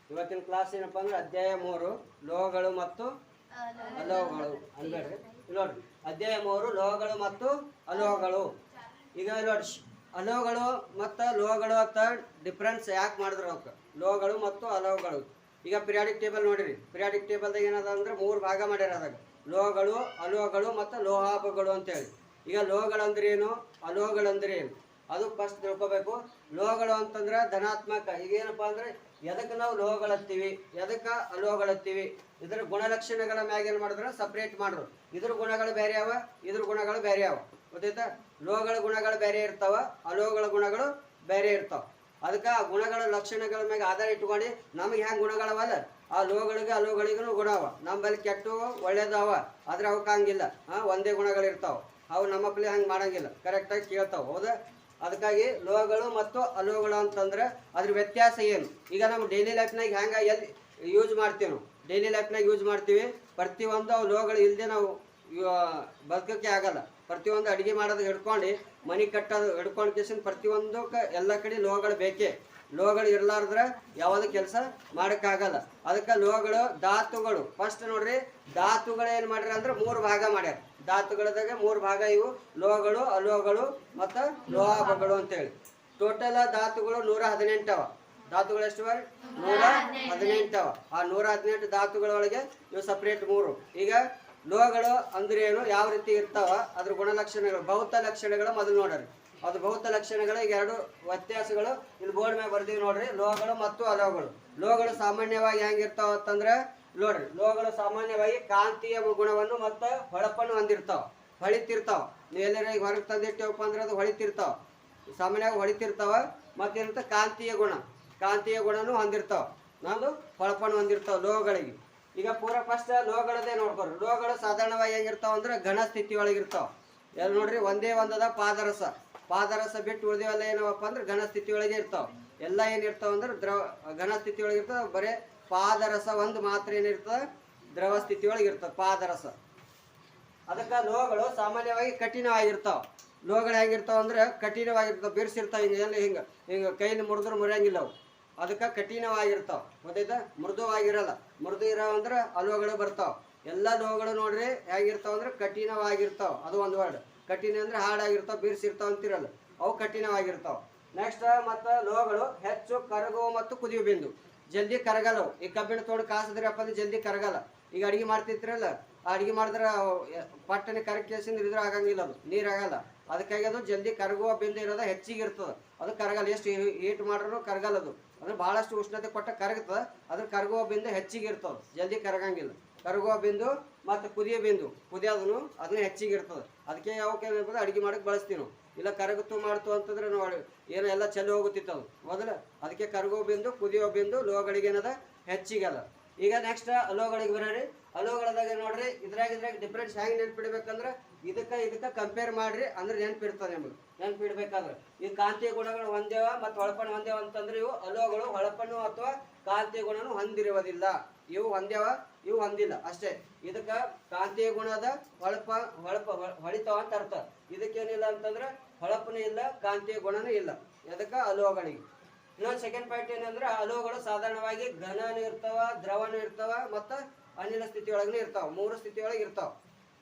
ಇವತ್ತಿನ ಕ್ಲಾಸ್ ಏನಪ್ಪಾ ಅಂದ್ರೆ ಅಧ್ಯಾಯ 3 ಲೋಹಗಳು ಮತ್ತು ಅಲೋಹಗಳು ಅನ್ಬೇಡ್ರಿ. ನೋಡ್ರಿ ಅಧ್ಯಾಯ 3 ಲೋಹಗಳು ಮತ್ತು ಅಲೋಹಗಳು. ಈಗ ನೋಡಿ ಅಲೋಹಗಳು ಮತ್ತು ಲೋಹಗಳು ಅಂತ ಡಿಫ್ರೆನ್ಸ್ ಯಾಕೆ ಮಾಡಿದ್ರು ಅವಕ್ಕೆ ಲೋಹಗಳು ಮತ್ತು ಅಲೋಹಗಳು. ಈಗ ಪಿರಿಯಾಡಿಕ್ ಟೇಬಲ್ ನೋಡಿರಿ, ಪಿರಿಯಾಡಿಕ್ ಟೇಬಲ್ದಾಗ ಏನದ ಅಂದ್ರೆ 3 ಭಾಗ ಮಾಡ್ಯಾರ ಅದಾಗ ಲೋಹಗಳು ಅಲೋಹಗಳು ಮತ್ತು ಲೋಹಾಭಗಳು ಅಂತೇಳಿ. ಈಗ ಲೋಹಗಳಂದ್ರೆ ಏನು, ಅಲೋಹಗಳಂದ್ರೆ ಏನು ಅದು ಫಸ್ಟ್ ತಿಳ್ಕೊಬೇಕು. ಲೋಹಗಳು ಅಂತಂದ್ರೆ ಧನಾತ್ಮಕ. ಈಗೇನಪ್ಪ ಅಂದ್ರೆ ಎದಕ್ಕೆ ನಾವು ಲೋಹಗಳತ್ತೀವಿ, ಎದಕ್ಕೆ ಅಲೋಹಗಳತ್ತೀವಿ, ಇದ್ರ ಗುಣಲಕ್ಷಣಗಳ ಮ್ಯಾಗ ಏನು ಮಾಡಿದ್ರೆ ಸಪ್ರೇಟ್ ಮಾಡ್ರು. ಇದ್ರ ಗುಣಗಳು ಬೇರೆ ಅವ, ಇದ್ರ ಗುಣಗಳು ಬೇರೆ ಅವ. ಗೊತ್ತಾಯ್ತಾ? ಲೋಹಗಳ ಗುಣಗಳು ಬೇರೆ ಇರ್ತಾವ, ಅಲೋಹಗಳ ಗುಣಗಳು ಬೇರೆ ಇರ್ತಾವ. ಅದಕ್ಕೆ ಆ ಗುಣಗಳ ಲಕ್ಷಣಗಳ ಮ್ಯಾಗ ಆಧಾರ ಇಟ್ಕೊಂಡು ನಮಗೆ ಹೆಂಗೆ ಗುಣಗಳವಲ್ಲ ಆ ಲೋಹಗಳಿಗೆ ಅಲೋಹಗಳಿಗೂ ಗುಣ ಅವ. ನಮ್ಮಲ್ಲಿ ಕೆಟ್ಟು ಒಳ್ಳೇದವ, ಆದ್ರೆ ಅವಕ್ಕೆ ಹಂಗಿಲ್ಲ. ಒಂದೇ ಗುಣಗಳಿರ್ತಾವ. ಅವು ನಮ್ಮಪ್ಪಲಿ ಹಂಗೆ ಮಾಡಂಗಿಲ್ಲ, ಕರೆಕ್ಟಾಗಿ ಕೇಳ್ತಾವ. ಹೌದಾ? ಅದಕ್ಕಾಗಿ ಲೋಹಗಳು ಮತ್ತು ಅಲೋಹಗಳು ಅಂತಂದ್ರೆ ಅದ್ರ ವ್ಯತ್ಯಾಸ ಏನು. ಈಗ ನಮ್ಮ ಡೈಲಿ ಲೈಫ್ನಾಗ ಹೆಂಗೆ ಎಲ್ಲಿ ಯೂಸ್ ಮಾಡ್ತೀವಿ, ನಾವು ಡೈಲಿ ಲೈಫ್ನಾಗ ಯೂಸ್ ಮಾಡ್ತೀವಿ. ಪ್ರತಿಯೊಂದು ಅವು ಲೋಹಗಳು ಇಲ್ಲದೆ ನಾವು ಬದುಕೋಕ್ಕೆ ಆಗಲ್ಲ. ಪ್ರತಿಯೊಂದು ಅಡುಗೆ ಮಾಡೋದು ಹಿಡ್ಕೊಂಡು ಮನೆ ಕಟ್ಟೋದು ಹಿಡ್ಕೊಂಡು ಕೇಸಿನ ಪ್ರತಿಯೊಂದು ಎಲ್ಲ ಕಡೆ ಲೋಹಗಳು ಬೇಕೇ. ಲೋಹಗಳು ಇರಲಾರ್ದ್ರೆ ಯಾವುದೇ ಕೆಲಸ ಮಾಡೋಕ್ಕಾಗಲ್ಲ. ಅದಕ್ಕೆ ಲೋಹಗಳು ಧಾತುಗಳು ಫಸ್ಟ್ ನೋಡ್ರಿ. ಧಾತುಗಳು ಏನು ಮಾಡ್ಯಾರ ಅಂದ್ರೆ 3 ಭಾಗ ಮಾಡ್ಯಾರ. ಧಾತುಗಳದಾಗ 3 ಭಾಗ ಇವು ಲೋಹಗಳು ಅಲೋಹಗಳು ಮತ್ತು ಲೋಹಾಭಗಳು ಅಂತೇಳಿ. ಟೋಟಲ್ ಧಾತುಗಳು 118 ಅವ. ಧಾತುಗಳು ಎಷ್ಟು ಬಾರಿ? 118 ಅವ. ಆ 118 ಧಾತುಗಳೊಳಗೆ ಇವು ಸಪ್ರೇಟ್ 3. ಈಗ ಲೋಹಗಳು ಅಂದ್ರೆ ಏನು, ಯಾವ ರೀತಿ ಇರ್ತಾವ, ಅದ್ರ ಗುಣಲಕ್ಷಣಗಳು ಭೌತ ಲಕ್ಷಣಗಳು ಮೊದಲು ನೋಡ್ರಿ. ಅದು ಭೌತ ಲಕ್ಷಣಗಳು ಈಗ 2 ವ್ಯತ್ಯಾಸಗಳು ಇಲ್ಲಿ ಬೋರ್ಡ್ ಮೇಲೆ ಬರ್ದೀವಿ ನೋಡ್ರಿ. ಲೋಹಗಳು ಮತ್ತು ಅಲೋಹಗಳು. ಲೋಹಗಳು ಸಾಮಾನ್ಯವಾಗಿ ಹೆಂಗಿರ್ತಾವ ಅಂತಂದ್ರೆ ನೋಡ್ರಿ, ಲೋಹಗಳು ಸಾಮಾನ್ಯವಾಗಿ ಕಾಂತೀಯ ಗುಣವನ್ನು ಮತ್ತು ಹೊಳಪನ್ನು ಹೊಂದಿರ್ತಾವ, ಹೊಳಿತಿರ್ತಾವ. ನೀವು ಎಲ್ಲರ ಈಗ ಹೊರಗೆ ತಂದಿಟ್ಟೇವಪ್ಪ ಅಂದ್ರೆ ಅದು ಹೊಳಿತಿರ್ತಾವ, ಸಾಮಾನ್ಯವಾಗಿ ಹೊಳಿತಿರ್ತಾವ. ಮತ್ತೇನಂತ ಕಾಂತೀಯ ಗುಣ, ಕಾಂತೀಯ ಗುಣನೂ ಹೊಂದಿರ್ತಾವ, ನಾನು ಹೊಳಪನ್ನು ಹೊಂದಿರ್ತಾವ ಲೋಹಗಳಿಗೆ. ಈಗ ಪೂರ ಫಸ್ಟ್ ಲೋಹಗಳದೇ ನೋಡ್ಕೊಡ್ರಿ. ಲೋಹಗಳು ಸಾಧಾರಣವಾಗಿ ಹೆಂಗಿರ್ತಾವ ಅಂದ್ರೆ ಘನ ಸ್ಥಿತಿ ಒಳಗಿರ್ತಾವ. ಎಲ್ಲಿ ನೋಡ್ರಿ ಒಂದೇ ಒಂದದ ಪಾದರಸ. ಪಾದರಸ ಬಿಟ್ಟು ಉಳಿದೇವೆಲ್ಲ ಏನವಪ್ಪ ಅಂದ್ರೆ ಘನ ಸ್ಥಿತಿ ಒಳಗೆ ಇರ್ತಾವ. ಎಲ್ಲ ಏನಿರ್ತಾವ ಅಂದ್ರೆ ಘನ ಸ್ಥಿತಿ ಒಳಗೆ ಇರ್ತಾವ. ಬರೀ ಪಾದರಸ ಒಂದು ಮಾತ್ರ ಏನಿರ್ತದೆ ದ್ರವ ಸ್ಥಿತಿ ಒಳಗೆ ಇರ್ತದೆ ಪಾದರಸ. ಅದಕ್ಕೆ ಲೋಹಗಳು ಸಾಮಾನ್ಯವಾಗಿ ಕಠಿಣವಾಗಿರ್ತಾವ. ಲೋಹಗಳು ಹೆಂಗಿರ್ತಾವ ಅಂದ್ರೆ ಕಠಿಣವಾಗಿರ್ತಾವ, ಬಿರ್ಸಿರ್ತಾವ. ಹಿಂಗೆ ಹಿಂಗೆ ಕೈಲಿ ಮುರಿದ್ರೆ ಮುರಿಯಂಗಿಲ್ಲ ಅವು. ಅದಕ್ಕೆ ಕಠಿಣವಾಗಿರ್ತಾವ. ಗೊತ್ತಾಯ್ತಾ? ಮೃದುವಾಗಿರಲ್ಲ. ಮೃದು ಇರೋ ಅಂದ್ರೆ ಅಲೋಹಗಳು ಬರ್ತಾವ. ಎಲ್ಲ ಲೋಹಗಳು ನೋಡ್ರಿ ಹೇಗಿರ್ತಾವ ಅಂದ್ರೆ ಕಠಿಣವಾಗಿರ್ತಾವ. ಅದು ಒಂದು ವರ್ಡ್. ಕಠಿಣ ಅಂದ್ರೆ ಹಾಡಾಗಿರ್ತಾವ, ಬಿರ್ಸಿರ್ತಾವ ಅಂತಿರಲ್ಲ, ಅವು ಕಠಿಣವಾಗಿರ್ತಾವ. ನೆಕ್ಸ್ಟ್ ಮತ್ತು ಲೋಹಗಳು ಹೆಚ್ಚು ಕರಗುವ ಮತ್ತು ಕುದಿಯುವ ಬಿಂದು. ಜಲ್ದಿ ಕರಗಲ್ಲವು. ಈ ಕಬ್ಬಿಣ ತೋಡು ಕಾಸಿದ್ರಪ್ಪ ಅಂದ್ರೆ ಜಲ್ದಿ ಕರಗಲ್ಲ. ಈಗ ಅಡುಗೆ ಮಾಡ್ತಿರ್ತಿರಲ್ಲ, ಆ ಅಡುಗೆ ಮಾಡಿದ್ರೆ ಪಟ್ಟನೆ ಕರಗಿಸಿಂದ ಇದ್ರೆ ಆಗಂಗಿಲ್ಲ, ಅದು ನೀರಾಗಲ್ಲ. ಅದಕ್ಕಾಗಿ ಅದು ಜಲ್ದಿ ಕರಗುವ ಬಿಂದು ಇರೋದು ಹೆಚ್ಚಿಗೆ ಇರ್ತದೆ. ಅದು ಕರಗಲ್ಲ. ಎಷ್ಟು ಹೀಟ್ ಮಾಡ್ರೂ ಕರಗಲ್ಲ. ಅದು ಅಂದ್ರೆ ಭಾಳಷ್ಟು ಉಷ್ಣತೆ ಕೊಟ್ಟ ಕರಗುತ್ತದೆ. ಅದ್ರ ಕರಗುವ ಬಿಂದು ಹೆಚ್ಚಿಗೆ ಇರ್ತದೆ, ಜಲ್ದಿ ಕರಗಂಗಿಲ್ಲ. ಕರಗುವ ಬಿಂದು ಮತ್ತು ಕುದಿಯೋ ಬಿಂದು, ಕುದಿಯೋದನ್ನು ಅದನ್ನ ಹೆಚ್ಚಿಗೆ ಇರ್ತದೆ. ಅದಕ್ಕೆ ಯಾವಕ್ಕೆ ಏನಿರ್ತದೆ ಅಡುಗೆ ಮಾಡೋಕ್ಕೆ ಬಳಸ್ತೀವಿ ನಾವು. ಇಲ್ಲ ಕರಗುತ್ತು ಮಾಡ್ತು ಅಂತಂದ್ರೆ ನಾವು ಏನೋ ಎಲ್ಲ ಚೆಲ್ಲಿ ಹೋಗುತ್ತಿತ್ತು ಅದು ಮೊದಲು. ಅದಕ್ಕೆ ಕರಗುವ ಬಿಂದು ಕುದಿಯೋ ಬಿಂದು ಲೋಹಗಳಿಗೆ ಏನದ ಹೆಚ್ಚಿಗೆ ಅದ. ಈಗ ನೆಕ್ಸ್ಟ್ ಅಲೋಹಗಳಿಗೆ ಬರೋರಿ. ಅಲೋಹಗಳದಾಗ ನೋಡ್ರಿ ಇದ್ರಾಗ ಡಿಫ್ರೆನ್ಸ್ ಹೆಂಗೆ ನೆನ್ಪಿಡ್ಬೇಕಂದ್ರೆ ಇದಕ್ಕೆ ಕಂಪೇರ್ ಮಾಡ್ರಿ ಅಂದ್ರೆ ನೆನ್ಪಿರ್ತದೆ ನಿಮಗೆ. ನೆನ್ಪಿಡ್ಬೇಕಾದ್ರೆ ಈ ಕಾಂತೀಯ ಗುಣಗಳು ಹೊಂದೇವ ಮತ್ತು ಹೊಳಪನ್ನು ಹೊಂದೇವ ಅಂತಂದ್ರೆ ಇವು ಅಲೋಹಗಳು ಹೊಳಪನ್ನು ಅಥವಾ ಕಾಂತೀಯ ಗುಣನು ಹೊಂದಿರುವುದಿಲ್ಲ. ಇವು ಹೊಂದೇವ, ಇವು ಹೊಂದಿಲ್ಲ ಅಷ್ಟೇ. ಇದಕ್ಕೆ ಕಾಂತೀಯ ಗುಣದ ಹೊಳಿತಾವ ಅಂತ ಅರ್ಥ. ಇದಕ್ಕೇನಿಲ್ಲ ಅಂತಂದ್ರೆ ಹೊಳಪನೂ ಇಲ್ಲ, ಕಾಂತೀಯ ಗುಣನೂ ಇಲ್ಲ. ಅದಕ್ಕೆ ಅಲೋಹಗಳಿಗೆ. ಇನ್ನೊಂದು ಸೆಕೆಂಡ್ ಪಾಯಿಂಟ್ ಏನಂದ್ರೆ ಅಲೋಹಗಳು ಸಾಧಾರಣವಾಗಿ ಘನನೂ ಇರ್ತಾವ, ದ್ರವನೂ ಇರ್ತಾವ ಮತ್ತು ಅನಿಲ ಸ್ಥಿತಿಯೊಳಗೂ ಇರ್ತಾವ. 3 ಸ್ಥಿತಿಯೊಳಗೆ ಇರ್ತಾವ.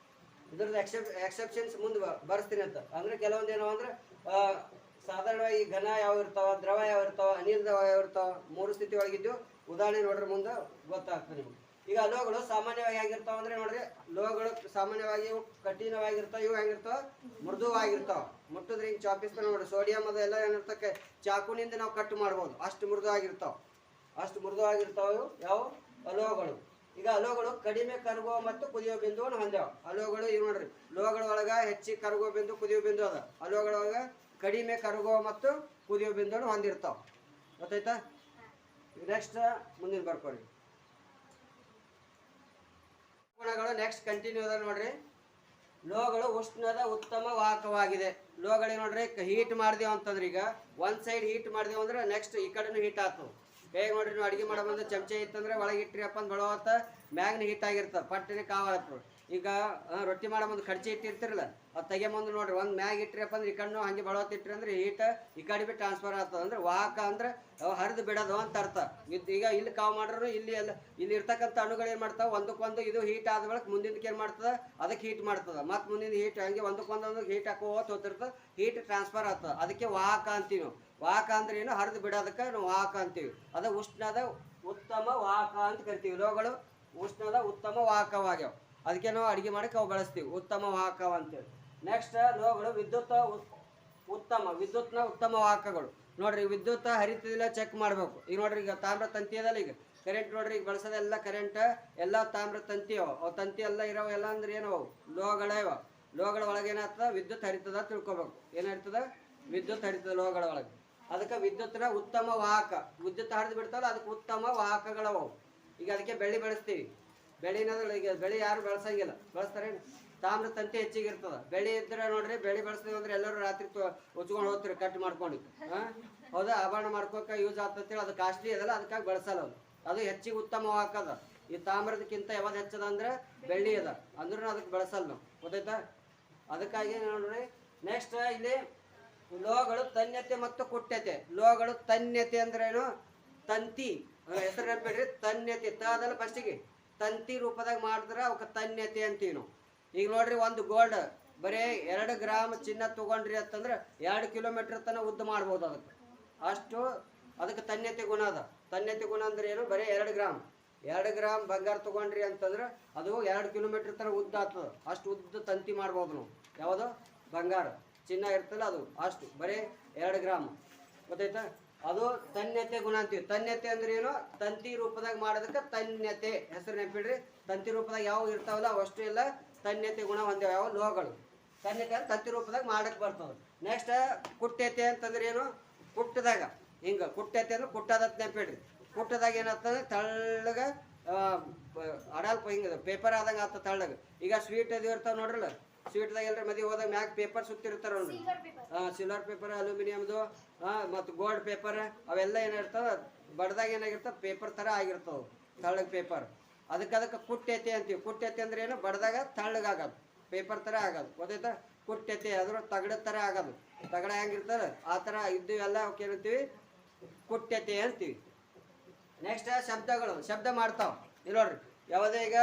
ಇದ್ರದ್ದು ಎಕ್ಸೆಪ್ಷನ್ಸ್ ಮುಂದೆ ಬರ್ಸ್ತೀನಿ ಅಂತ. ಅಂದ್ರೆ ಕೆಲವೊಂದು ಏನೋ ಅಂದ್ರೆ ಸಾಧಾರಣವಾಗಿ ಘನ ಯಾವ ಇರ್ತಾವ, ದ್ರವ ಯಾವ ಇರ್ತಾವ, ಅನಿಲ ಯಾವ ಇರ್ತಾವ, 3 ಸ್ಥಿತಿ ಒಳಗಿದ್ದು ಉದಾಹರಣೆ ನೋಡ್ರಿ ಮುಂದೆ ಗೊತ್ತಾಗ್ತದೆ ನಿಮ್ಗೆ. ಈಗ ಲೋಹಗಳು ಸಾಮಾನ್ಯವಾಗಿ ಹೆಂಗಿರ್ತಾವ ಅಂದ್ರೆ ನೋಡ್ರಿ, ಲೋಹಗಳು ಸಾಮಾನ್ಯವಾಗಿ ಇವು ಕಠಿಣವಾಗಿರ್ತಾವ. ಇವು ಹೆಂಗಿರ್ತಾವ ಮೃದುವಾಗಿರ್ತಾವ. ಮುಟ್ಟಿದ್ರೆ ಹಿಂಗೆ ಚಾಪಿಸ್ತಾನೆ ನೋಡ್ರಿ. ಸೋಡಿಯಂ ಅದೆಲ್ಲ ಏನಿರ್ತಕ್ಕೆ ಚಾಕುನಿಂದ ನಾವು ಕಟ್ ಮಾಡ್ಬೋದು, ಅಷ್ಟು ಮೃದುವಾಗಿರ್ತಾವ. ಅಷ್ಟು ಮೃದುವಾಗಿರ್ತಾವ ಇವು ಯಾವ ಅಲೋಹಗಳು. ಈಗ ಅಲೋಹಗಳು ಕಡಿಮೆ ಕರಗುವ ಮತ್ತು ಕುದಿಯುವ ಬಿಂದುವನ್ನು ಹೊಂದ್ಯಾವ. ಅಲೋಹಗಳು ಇವು ನೋಡ್ರಿ, ಲೋಹಗಳ ಒಳಗ ಹೆಚ್ಚಿಗೆ ಕರಗುವ ಬಿಂದು ಕುದಿಯುವ ಬಿಂದು ಅದ. ಅಲೋಹಗಳೊಳಗ ಕಡಿಮೆ ಕರಗುವ ಮತ್ತು ಕುದಿಯುವ ಬಿಂದುವನ್ನು ಹೊಂದಿರ್ತಾವ. ಗೊತ್ತಾಯ್ತಾ? ನೆಕ್ಸ್ಟ್ ಮುಂದಿನ ಬರ್ಕೊರಿ ಗುಣಗಳು. ನೆಕ್ಸ್ಟ್ ಕಂಟಿನ್ಯೂ ಅದ ನೋಡ್ರಿ. ಲೋಹಗಳು ಉಷ್ಣದ ಉತ್ತಮ ವಾಹಕವಾಗಿದೆ. ಲೋಹಗಳಿಗೆ ನೋಡ್ರಿ ಹೀಟ್ ಮಾಡಿದೆವು ಅಂತಂದ್ರೆ ಈಗ ಒಂದು ಸೈಡ್ ಹೀಟ್ ಮಾಡಿದೆವು ಅಂದ್ರೆ ನೆಕ್ಸ್ಟ್ ಈ ಕಡೆನೂ ಹೀಟ್ ಆಗ್ತವೆ. ಹೇಗೆ ನೋಡ್ರಿ, ನೀವು ಅಡುಗೆ ಮಾಡೋ ಬಂದು ಚಮಚೆ ಇತ್ತಂದ್ರೆ ಒಳಗೆ ಇಟ್ಟಿರಪ್ಪ ಅಂತ ಬಳವತ್ತ ಮ್ಯಾಗ್ನ ಹೀಟ್ ಆಗಿರ್ತದೆ, ಪಟ್ಟಿನ ಕಾವಾಗ್ತದೆ. ಈಗ ರೊಟ್ಟಿ ಮಾಡೋ ಮುಂದೆ ಕಡ್ಚಿ ಇಟ್ಟಿರ್ತಿರಲ್ಲ ಅದು ತೆಗೆ ಮುಂದೆ ನೋಡ್ರಿ ಒಂದು ಮ್ಯಾಗ ಇಟ್ಟಿರಪ್ಪ ಅಂದ್ರೆ ಈ ಕಣ್ಣು ಹಂಗೆ ಬಳೋತ್ ಇಟ್ರಿ ಅಂದ್ರೆ ಹೀಟ್ ಈ ಕಡೆ ಬಿ ಟ್ರಾನ್ಸ್ಫರ್ ಆಗ್ತದೆ ಅಂದ್ರೆ ವಾಹಕ ಅಂದ್ರೆ ಹರಿದು ಬಿಡೋದು ಅಂತ ಅರ್ಥ. ಈಗ ಇಲ್ಲಿ ಕಾವು ಮಾಡ್ರು ಇಲ್ಲಿ ಎಲ್ಲ ಇಲ್ಲಿ ಇರ್ತಕ್ಕಂಥ ಅಣುಗಳು ಏನು ಮಾಡ್ತಾವೆ ಒಂದಕ್ಕೊಂದು ಇದು ಹೀಟ್ ಆದ ಬಳಿಕ ಮುಂದಿನಕ್ಕೆ ಏನು ಮಾಡ್ತದೆ ಅದಕ್ಕೆ ಹೀಟ್ ಮಾಡ್ತದೆ ಮತ್ತು ಮುಂದಿನ ಹೀಟ್ ಹಂಗೆ ಒಂದಕ್ಕೊಂದೊಂದು ಹೀಟ್ ಹಾಕೋತ್ ಹೋಗ್ತಿರ್ತದೆ ಹೀಟ್ ಟ್ರಾನ್ಸ್ಫರ್ ಆಗ್ತದೆ ಅದಕ್ಕೆ ವಾಹಕ ಅಂತೀವಿ ನಾವು. ವಾಹಕ ಅಂದ್ರೆ ಏನು ಹರಿದು ಬಿಡೋದಕ್ಕೆ ನಾವು ವಾಹಕ ಅಂತೀವಿ. ಅದು ಉಷ್ಣದ ಉತ್ತಮ ವಾಹಕ ಅಂತ ಕರಿತೀವಿ. ಲೋಹಗಳು ಉಷ್ಣದ ಉತ್ತಮ ವಾಹಕವಾಗ್ಯಾವ ಅದಕ್ಕೆ ನಾವು ಅಡುಗೆ ಮಾಡಕ್ಕೆ ಅವು ಬಳಸ್ತೀವಿ ಉತ್ತಮ ವಾಹಕ ಅಂತೇಳಿ. ನೆಕ್ಸ್ಟ್ ಲೋಹಗಳು ವಿದ್ಯುತ್ನ ಉತ್ತಮ ವಾಹಕಗಳು. ನೋಡ್ರಿ ವಿದ್ಯುತ್ ಹರಿತಿದಿಲ್ಲ ಚೆಕ್ ಮಾಡಬೇಕು. ಈಗ ನೋಡ್ರಿ ಈಗ ತಾಮ್ರ ತಂತಿ ಅದಲ್ಲ ಈಗ ಕರೆಂಟ್ ನೋಡ್ರಿ ಈಗ ಬಳಸೋದೆಲ್ಲ ಕರೆಂಟ್ ಎಲ್ಲ ತಾಮ್ರ ತಂತಿ ಅವು ತಂತಿ ಎಲ್ಲ ಇರೋವು ಎಲ್ಲ ಅಂದ್ರೆ ಏನು ಅವು ಲೋಹಗಳೇ ಇವ. ಲೋಹಗಳ ಒಳಗೆ ಏನಾಗ್ತದ ವಿದ್ಯುತ್ ಹರಿತದ ತಿಳ್ಕೊಬೇಕು. ಏನಾಗ್ತದ ವಿದ್ಯುತ್ ಹರಿತದ ಲೋಹಗಳ ಒಳಗೆ. ಅದಕ್ಕೆ ವಿದ್ಯುತ್ನ ಉತ್ತಮ ವಾಹಕ. ವಿದ್ಯುತ್ ಹರಿದು ಬಿಡ್ತಾವಲ್ಲ ಅದಕ್ಕೆ ಉತ್ತಮ ವಾಹಕಗಳವು. ಈಗ ಅದಕ್ಕೆ ಬೆಳ್ಳಿ ಬೆಳೆಸ್ತೀವಿ. ಬೆಳ್ಳಿನದ್ರ ಈಗ ಬೆಳೆ ಯಾರು ಬೆಳೆಸಂಗಿಲ್ಲ, ಬೆಳೆಸ್ತಾರೇನು? ತಾಮ್ರ ತಂತಿ ಹೆಚ್ಚಿಗೆ ಇರ್ತದ. ಬೆಳೆ ಇದ್ರೆ ನೋಡ್ರಿ ಬೆಳೆ ಬೆಳೆಸ್ತೀವಿ ಅಂದ್ರೆ ಎಲ್ಲರೂ ರಾತ್ರಿ ಹೊಚ್ಕೊಂಡು ಹೋಗ್ತೀರಿ ಕಟ್ ಮಾಡ್ಕೊಂಡು. ಹೌದಾ, ಆಭರಣ ಮಾಡ್ಕೋಕ ಯೂಸ್ ಆಗ್ತೇಳಿ ಅದು ಕಾಸ್ಟ್ಲಿ ಅದಲ್ಲ ಅದಕ್ಕಾಗಿ ಬಳಸಲ್ಲ ಅದು ಹೆಚ್ಚಿಗೆ ಉತ್ತಮ ವಾಹಕದ. ಈ ತಾಮ್ರದಕ್ಕಿಂತ ಯಾವ್ದು ಹೆಚ್ಚದ ಅಂದ್ರೆ ಬೆಳ್ಳಿ ಅದ ಅಂದ್ರೂ ಅದಕ್ಕೆ ಬಳಸಲ್ಲ ನಾವು. ಗೊತ್ತಾಯ್ತಾ? ಅದಕ್ಕಾಗಿ ನೋಡ್ರಿ ನೆಕ್ಸ್ಟ್ ಇಲ್ಲಿ ಲೋಹಗಳು ತನ್ಯತೆ ಮತ್ತು ಕುಟ್ಯತೆ. ಲೋಹಗಳು ತನ್ಯತೆ ಅಂದ್ರೆ ಏನು? ತಂತಿ ಹೆಸರು ನೆನಪಿಡ್ರಿ. ತನ್ಯತೆ ಅದಲ್ಲ ಫಸ್ಟಿಗೆ ತಂತಿ ರೂಪದಾಗ ಮಾಡಿದ್ರೆ ಅವಕ್ಕೆ ತನ್ಯತೆ ಅಂತೀವಿ ನಾವು. ಈಗ ನೋಡ್ರಿ ಒಂದು ಗೋಲ್ಡ್ ಬರೀ 2 ಗ್ರಾಮ್ ಚಿನ್ನ ತಗೊಂಡ್ರಿ ಅಂತಂದ್ರೆ 2 ಕಿಲೋಮೀಟರ್ ತನಕ ಉದ್ದ ಮಾಡ್ಬೋದು ಅದಕ್ಕೆ. ಅಷ್ಟು ಅದಕ್ಕೆ ತನ್ಯತೆ ಗುಣ ಅದ. ತನ್ಯತೆ ಗುಣ ಅಂದ್ರೆ ಏನು? ಬರೀ 2 ಗ್ರಾಮ್ ಬಂಗಾರ ತಗೊಂಡ್ರಿ ಅಂತಂದ್ರೆ ಅದು 2 ಕಿಲೋಮೀಟರ್ ತನಕ ಉದ್ದ ಆಗ್ತದೆ. ಅಷ್ಟು ಉದ್ದ ತಂತಿ ಮಾಡ್ಬೋದು ನಾವು. ಯಾವುದು? ಬಂಗಾರ ಚಿನ್ನ ಇರ್ತಲ್ಲ ಅದು ಅಷ್ಟು ಬರೀ 2 ಗ್ರಾಮ್. ಗೊತ್ತಾಯ್ತಾ? ಅದು ತನ್ಯತೆ ಗುಣ ಅಂತೀವಿ. ತನ್ಯತೆ ಅಂದ್ರೆ ಏನು? ತಂತಿ ರೂಪದಾಗ ಮಾಡೋದಕ್ಕೆ ತನ್ಯತೆ ಹೆಸರು ನೆನಪಿಡ್ರಿ. ತಂತಿ ರೂಪದಾಗ ಯಾವ ಇರ್ತಾವಲ್ಲ ಅವಷ್ಟು ಎಲ್ಲ ತನ್ಯತೆ ಗುಣ ಹೊಂದೇವ ಯಾವ ಲೋಹಗಳು. ತನ್ಯತೆ ಅಂದ್ರೆ ತಂತಿ ರೂಪದಾಗ ಮಾಡಕ್ಕೆ ಬರ್ತದೆ. ನೆಕ್ಸ್ಟ್ ಕುಟ್ಯತೆ ಅಂತಂದ್ರೆ ಏನು? ಕುಟ್ಟದಾಗ ಹಿಂಗೆ ಕುಟ್ಯತೆ ಅಂದ್ರೆ ಕುಟ್ಟದ ನೆನಪಿಡ್ರಿ. ಕುಟ್ಟದಾಗ ಏನಾಗ್ತದೆ ತಳ್ಳಗ ಅಡಲ್ಪ ಹಿಂಗೆ ಪೇಪರ್ ಆದಂಗೆ ಆಗ್ತದೆ ತಳ್ಳಗ. ಈಗ ಸ್ವೀಟ್ ಅದು ಇರ್ತಾವೆ ನೋಡ್ರಲ್ಲ, ಸ್ವೀಟ್ದಾಗ ಎಲ್ಲರ ಮದುವೆ ಹೋದಾಗ ಮ್ಯಾಗ ಪೇಪರ್ ಸುತ್ತಿರ್ತಾರ ನೋಡ್ರಿ. ಸಿಲ್ವರ್ ಪೇಪರ್, ಅಲ್ಯೂಮಿನಿಯಮ್ದು ಮತ್ತು ಗೋಲ್ಡ್ ಪೇಪರ್ ಅವೆಲ್ಲ ಏನಿರ್ತವೆ ಬಡ್ದಾಗ ಏನಾಗಿರ್ತವೆ ಪೇಪರ್ ಥರ ಆಗಿರ್ತವೆ ತಳ್ಳಗೆ ಪೇಪರ್. ಅದಕ್ಕೆ ಕುಟ್ಯತೆ ಅಂತೀವಿ. ಕುಟ್ಯತೆ ಅಂದ್ರೆ ಏನು? ಬಡ್ದಾಗ ತಳ್ಳಗಾಗೋದು ಪೇಪರ್ ಥರ ಆಗೋದು. ಗೊತ್ತಾಯ್ತಾ? ಕುಟ್ಯತೆ ಅದ್ರ ತಗಡದ ಥರ ಆಗೋದು. ತಗಡ ಹೆಂಗಿರ್ತದೆ ಆ ಥರ ಇದ್ದು ಎಲ್ಲ ಅವಕ್ಕೆ ಏನಂತೀವಿ? ಕುಟ್ಯತೆ ಅಂತೀವಿ. ನೆಕ್ಸ್ಟ್ ಶಬ್ದಗಳು. ಶಬ್ದ ಮಾಡ್ತಾವೆ ಇಲ್ಲಿ ನೋಡ್ರಿ. ಯಾವುದೇ ಈಗ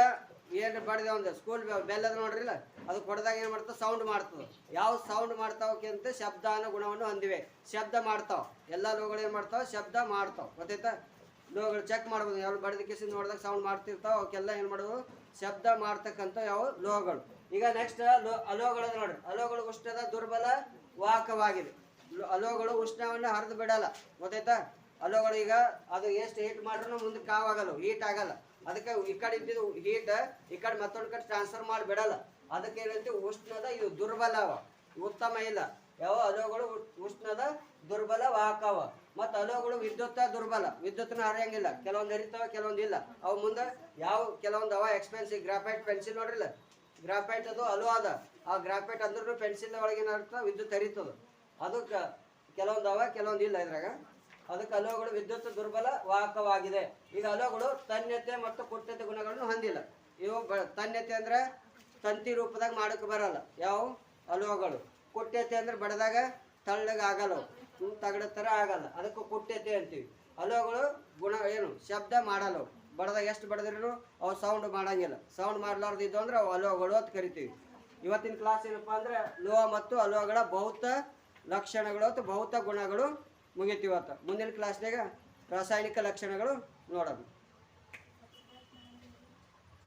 ಏನು ಮಾಡಿದೆ ಒಂದು ಸ್ಕೂಲ್ ಬೆಲ್ಲದ ನೋಡ್ರಿಲ್ಲ ಅದು ಕೊಡದಾಗ ಏನು ಮಾಡ್ತಾವೆ? ಸೌಂಡ್ ಮಾಡ್ತದೆ. ಯಾವ ಸೌಂಡ್ ಮಾಡ್ತಾವಕ್ಕೆ ಅಂತ ಶಬ್ದ ಅನ್ನೋ ಗುಣವನ್ನು ಹೊಂದಿವೆ. ಶಬ್ದ ಮಾಡ್ತಾವೆ. ಎಲ್ಲ ಲೋಹಗಳು ಏನು ಮಾಡ್ತಾವೆ? ಶಬ್ದ ಮಾಡ್ತಾವೆ. ಗೊತ್ತಾಯ್ತಾ? ಲೋಹಗಳು ಚೆಕ್ ಮಾಡ್ಬೋದು. ಯಾವ ಬಡಿದ ಕಿಸಿಂದ ನೋಡಿದಾಗ ಸೌಂಡ್ ಮಾಡ್ತಿರ್ತಾವೆ ಅವಕ್ಕೆಲ್ಲ ಏನು ಮಾಡೋದು? ಶಬ್ದ ಮಾಡ್ತಕ್ಕಂಥ ಯಾವ ಲೋಹಗಳು. ಈಗ ನೆಕ್ಸ್ಟ್ ಅಲೋಹಗಳು ನೋಡ್ರಿ. ಅಲೋಹಗಳು ಉಷ್ಣದ ದುರ್ಬಲ ವಾಹಕವಾಗಿದೆ. ಅಲೋಹಗಳು ಉಷ್ಣವನ್ನು ಹರಿದು ಬಿಡಲ್ಲ. ಗೊತ್ತಾಯ್ತಾ? ಅಲೋಹಗಳು ಈಗ ಅದು ಎಷ್ಟು ಹೀಟ್ ಮಾಡ್ರೂ ಮುಂದಕ್ಕೆ ಕಾವಾಗಲ್ಲ, ಹೀಟ್ ಆಗಲ್ಲ. ಅದಕ್ಕೆ ಈ ಕಡೆ ಇದ್ದಿದ್ದು ಹೀಟ್ ಈ ಕಡೆ ಮತ್ತೊಂದು ಕಡೆ ಟ್ರಾನ್ಸ್ಫರ್ ಮಾಡಿ ಬಿಡಲ್ಲ. ಅದಕ್ಕೆ ಏನಂತೀವಿ? ಉಷ್ಣದ ಇದು ದುರ್ಬಲ ಉತ್ತಮ ಇಲ್ಲ. ಯಾವ ಅಲೋಹಗಳು ಉಷ್ಣದ ದುರ್ಬಲ ವಾಹಕವ. ಮತ್ತು ಅಲೋಹಗಳು ವಿದ್ಯುತ್ ದುರ್ಬಲ. ವಿದ್ಯುತ್ನ ಹರಿಯಂಗಿಲ್ಲ. ಕೆಲವೊಂದು ಹರಿತಾವ ಕೆಲವೊಂದು ಇಲ್ಲ. ಅವು ಮುಂದೆ ಯಾವ ಕೆಲವೊಂದು ಅವ ಎಕ್ಸ್ಪೆನ್ಸಿವ್ ಗ್ರಾಫೈಟ್ ಪೆನ್ಸಿಲ್ ನೋಡ್ರಿಲ್ಲ, ಗ್ರಾಫೈಟ್ ಅದು ಅಲೋ ಅದ. ಆ ಗ್ರಾಫೈಟ್ ಅಂದ್ರೂ ಪೆನ್ಸಿಲ್ ಒಳಗೇನು ಅರ್ಥ ವಿದ್ಯುತ್ ಹರಿತದ. ಅದು ಕೆಲವೊಂದು ಅವ ಕೆಲವೊಂದು ಇಲ್ಲ ಇದ್ರಾಗ. ಅದಕ್ಕೆ ಅಲೋಹಗಳು ವಿದ್ಯುತ್ ದುರ್ಬಲ ವಾಹಕವಾಗಿದೆ. ಈಗ ಅಲೋಹಗಳು ತನ್ಯತೆ ಮತ್ತು ಕುಟ್ಯತೆ ಗುಣಗಳನ್ನು ಹೊಂದಿಲ್ಲ. ಇವು ತನ್ಯತೆ ಅಂದ್ರೆ ತಂತಿ ರೂಪದಾಗ ಮಾಡೋಕ್ಕೆ ಬರಲ್ಲ ಯಾವ ಅಲೋಹಗಳು. ಕುಟ್ಯತೆ ಅಂದ್ರೆ ಬಡದಾಗ ತಳ್ಳಗ ಆಗಲ್ಲ, ತಗಡ ಥರ ಆಗಲ್ಲ. ಅದಕ್ಕೆ ಕುಟ್ಯತೆ ಅಂತೀವಿ. ಅಲೋಹಗಳು ಗುಣ ಏನು? ಶಬ್ದ ಮಾಡಲ್ಲ. ಬಡದಾಗ ಎಷ್ಟು ಬಡದ್ರೂ ಅವು ಸೌಂಡ್ ಮಾಡಂಗಿಲ್ಲ. ಸೌಂಡ್ ಮಾಡಲಾರ್ದು ಇದ್ದು ಅಂದ್ರೆ ಅವು ಅಲೋಹಗಳು ಅಂತ ಕರಿತೀವಿ. ಇವತ್ತಿನ ಕ್ಲಾಸ್ ಏನಪ್ಪ ಅಂದ್ರೆ ಲೋಹ ಮತ್ತು ಅಲೋಹಗಳ ಭೌತ ಲಕ್ಷಣಗಳು ಅಥವಾ ಭೌತ ಗುಣಗಳು ಮುಗಿತೀವತ್ತ. ಮುಂದಿನ ಕ್ಲಾಸ್ನಾಗ ರಾಸಾಯನಿಕ ಲಕ್ಷಣಗಳು ನೋಡೋಣ.